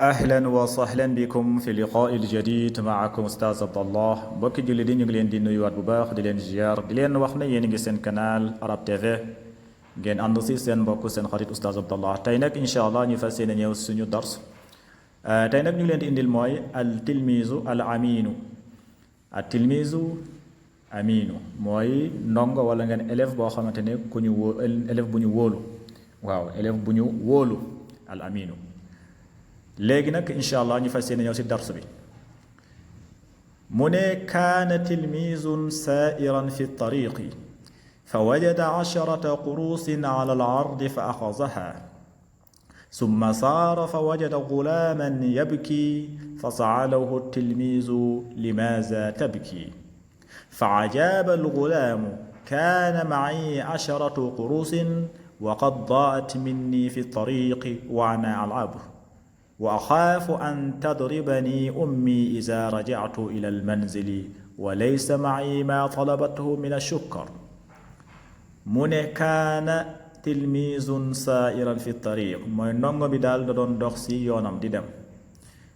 أهلا وسهلا بكم في اللقاء الجديد معكم أستاذ عبد الله mbokki julli di ñu ngi leen di nuyuwaat bu baax di leen ziar di leen wax ne yéen a ngi seen canal Arab TV ngeen ànd si seen mbokk seen xarit Oustaz Abdallah tey nag incha allah ñu fas yéene ñëw suñu dars tey nag ñu leen di indil mooy al tilmizu al aminu al tilmizu aminu mooy ndongo wala ngeen élève boo xamante ne ku ñu wó élève bu ñu wóolu waaw élève bu ñu wóolu al aminu léegi nag incha allah ñu fas yéene ñëw si dars bi mu ne kaana tilmizun saa'iran fi tariqi fa wajada 'asharata quruusin 'ala al-'ardi fa axazaha summa saara fa wajada gulaaman yabki fa sa'alahu at-tilmizu limaza tabki fa ajaaba al-gulaamu kaana ma'i 'asharatu quruusin wa qad daa'at minni fi at-tariqi wa ana al'abu وأخاف أن تضربني أمي إذا رجعت إلى المنزل وليس معي ما طلبته من الشكر من كان تلميذ سائرا في الطريق mooy ndongo bi daal da doon dox si yoonam di dem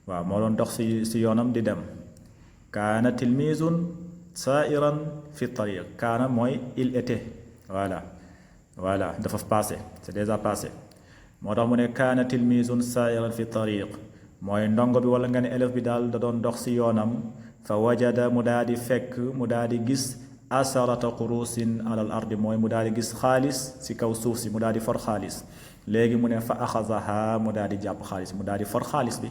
waaw moo doon dox si yoonam di dem kaana tilmizun sairan fi tariq kaana mooy il était voilà dafa passé c'est déjà passé moo tax mu ne kaana tilmizun sairan fi tariq mooy ndongo bi wala nga ne élève bi daal da doon dox si yoonam fa wajada mu daal di fekk mu daal di gis asarata qurusin alal ardi mooy mu daal di gis xaalis si kaw suuf si mu daal di for xaalis léegi mu ne fa axazaha mu daal di jàpp xaalis mu daal di for xaalis bi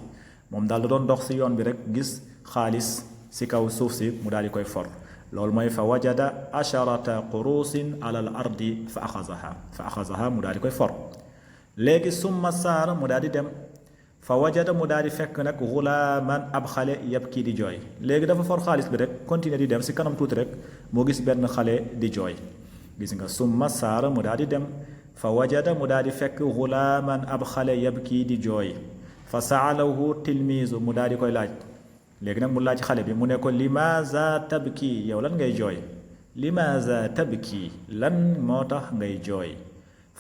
moom daal da doon dox si yoon bi rek gis xaalis si kaw suuf si mu daal di koy for loolu mooy fa wajada asharata qurusin alal ardi fa axazaha mu daal di koy for léegi summa saara mu daal di dem fa wajada mu daal di fekk nag gulaaman ab xale yab kii di jooy léegi dafa for xaalis bi rek continuer di dem si kanam tuuti rek moo gis benn xale di jooy gis nga summa saara mu daal di dem fa wajada mu daal di fekk gulaaman ab xale yab kii di jooy fa saalahu tilmizu mu daal di koy laaj léegi nag mu laaj xale bi mu ne ko limaza tabki yow lan ngay jooy limaza tabki lan moo tax ngay jooy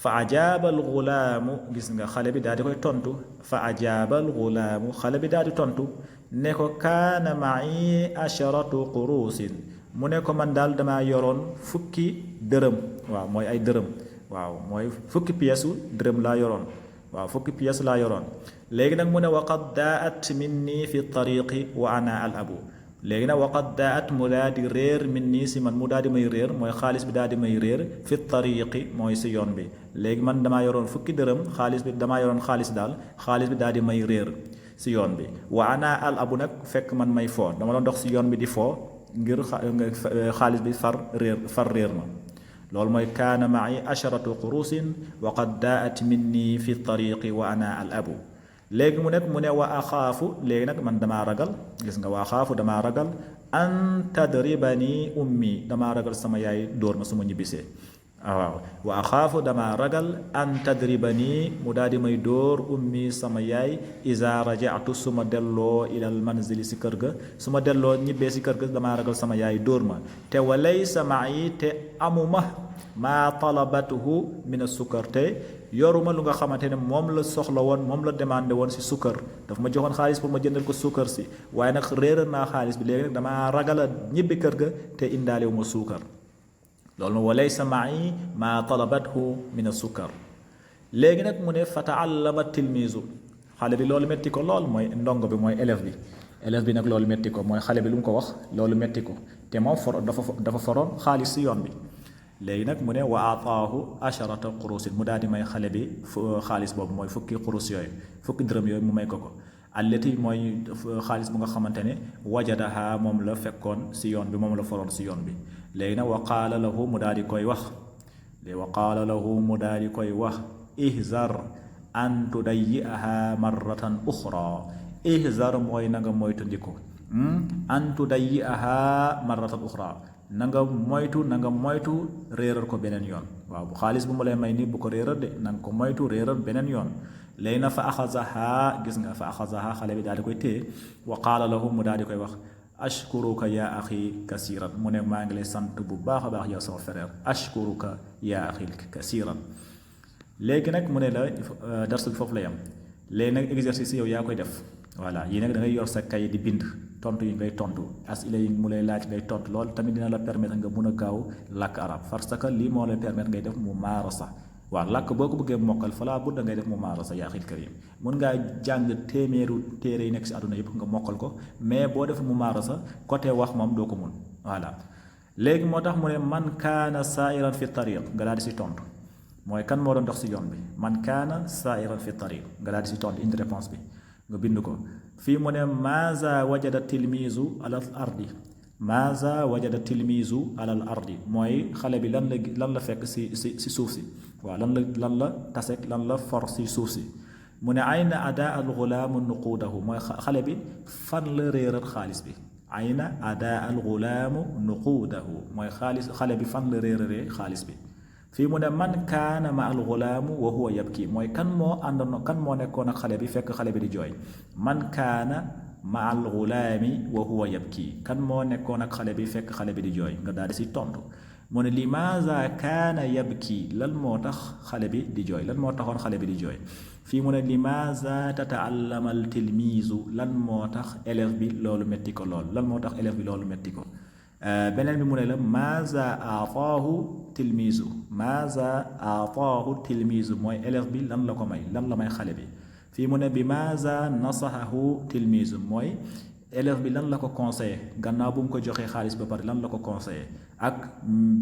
fa ajaaba alxulaamu gis nga xale bi daal di koy tontu fa ajaaba alxulaamu xale bi daal di tontu ne ko kaana ma'i asharatu quruusin mu ne ko man daal damaa yoroon fukki dërëm waaw mooy ay dërëm waaw mooy fukki pièces dërëm laa yoroon waaw fukki pièces laa yoroon léegi nag mu ne waqad daat minni fi tariqi wa ana al abu léegi nag waqad daat mu daal di réer min nii si man mu daal di may réer mooy xaalis bi daal di may réer fi tariqi mooy si yoon bi léegi man damaa yoroon fukki dërëm xaalis bi damaa yoroon xaalis daal xaalis bi daal di may réer si yoon bi wa ana al abu nag fekk man may foo dama doon dox si yoon bi di foo ngir xaalis bi far réer ma loolu mooy kaana ma'i asharatu qurusin wa qad daat minni fi tariqi wa ana al abu léegi mu nekk mu ne wa axaafu léegi nag man damaa ragal gis nga wa axaafu damaa ragal an tadribani ummi damaa ragal sama yaay dóor ma su ma ñibbisee waaw wa axaafu damaa ragal an tadribani mu daal di may dóor ummi sama yaay iza raja'tu su ma delloo ilal manzili si kër ga su ma delloo ñibbee si kër ga damaa ragal sama yaay dóor ma te wa laysa ma'i te amuma maa talabatuhu min as-sukar te yoruma lu nga xamante ne moom la soxla woon moom la demandé woon si sukkar dafa ma joxoon xaalis pour ma jëndal ko sukkar si waaye nag réeral naa xaalis bi léegi nag damaa ragal a ñibbi kër ga te indaalewu ma suukar loolu wa laysa ma'i maa talabathu min as-sukar léegi nag mu ne fa ta'allama tilmizu xale bi loolu metti ko lool mooy ndongo bi mooy élève bi nag loolu metti ko mooy xale bi lu mu ko wax loolu metti ko te moom dafa foroon xaalis si yoon bi léegi nag mu ne wa ataahu asharata qurusin mu daal di may xale bi xaalis boobu mooy fukki qurus yooyu fukki dërëm yooyu mu may ko allati mooy xaalis bu nga xamante ne wajadaha moom la fekkoon si yoon bi moom la foroon si yoon bi léegi nag wa qaala lahu mu daal di koy wax léegi wa qaala lahu mu daal di koy wax ihzar an tudayyi'aha marratan uxra ihzar mooy na nga moytandiku an tudayyi'aha marratan uxra na nga moytu réeral ko beneen yoon waaw bu xaalis bu mu lay may nii bu ko réeral de na nga ko moytu réeral beneen yoon léegi na fa axazaha gis nga fa axazaha xale bi daal di koy téye wa qaala lahu mu daal di koy wax ashkuruka yaa axi kasiran mu ne maa ngi lay sant bu baax a baax yow sama frère ashkuruka yaa axi kasiran léegi nag mu ne la darsu bi foofu la yam léegi nag exercice yow yaa koy def voilà yii nag da ngay yor sa kay di bind tontu yi ngay tontu asila yi mu lay laaj ngay tontu loolu tamit dina la permettre nga mun a gaaw làkk arab parce que lii moo lay permettre ngay def mumaarasa waaw làkk boo ko bëggee mokkal falaa budda ngay def mumaarasa yaa axil karim mun ngaa jàng téeméeru téere yi nekk si àdduna yëpp nga mokkal ko mais boo def mumaarasa côté wax moom doo ko mun voilà léegi moo tax mu ne man kaana saairan fi tariq nga daal di si tontu mooy kan moo doon dox si yoon bi man kaana saairan fi tariq nga daal di si tontu indi réponse bi nga bind ko fii mu ne maaza wajada tilmiizu alal ardi maaza wajada tilmiizu alal ardi mooy xale bi lan la fekk si suuf si waaw lan la tasek lan la for si suuf si mu ne ayna adaa al gulaamu nuquudahu mooy xale bi fan la réeral xaalis bi ayna adaa al gulaamu nuquudahu mooy xale bi fan la réeraree xaalis bi fii mu ne man kaana ma al gulaamu wa huwa yabki mooy kan moo àndoon kan moo nekkoon ak xale bi fekk xale bi di jooy man kaana ma al gulaami wa huwa yabki kan moo nekkoon ak xale bi fekk xale bi di jooy nga daal di si tontu mu ne limaza kaana yabki lan moo tax xale bi di jooy lan moo taxoon xale bi di jooy fii mu ne limaza tataallama al tilmiizu lan moo tax élève bi loolu metti ko lool lan moo tax élève bi loolu metti ko beneen bi mu ne la maaza aataahu tilmiizu maaza aataahu tilmiizu mooy élève bi lan la ko may lan la may xale bi fii mu ne bi maaza nasahahu tilmiizu mooy élève bi lan la ko conseillé gannaaw bu mu ko joxee xaalis ba pare lan la ko conseillé ak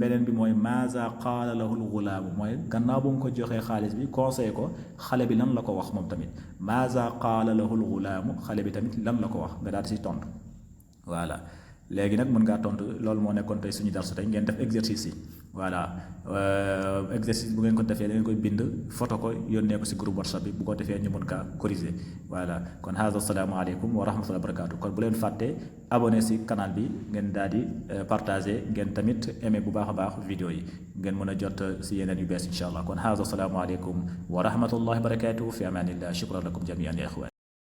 beneen bi mooy maaza qaala lahul gulaamu mooy gannaaw bu mu ko joxee xaalis bi conseillé ko xale bi lan la ko wax moom tamit maaza qaala lahul gulaamu xale bi tamit lan la ko wax nga daal di si tontu voilà léegi nag mën ngaa tontu loolu moo nekkoon tey suñu darsu tey ngeen def exercice yi voilà exercice bu ngeen ko defee da ngeen koy bind photo ko yónnee ko si groupe WhatsApp bi bu ko defee ñu mën kaa corriger voilà kon haza asalaamaaleykum wa rahmatullahi wa barakatu kon bu leen fàtte abonné si canal bi ngeen daal di partager ngeen tamit aimé bu baax a baax vidéo yi ngeen mën a jot si yeneen yu bees incha allah kon haza asalaamaaleykum wa rahmatullahi wa barakatuh fi amanillah shukran lakum jamian ya ikhwan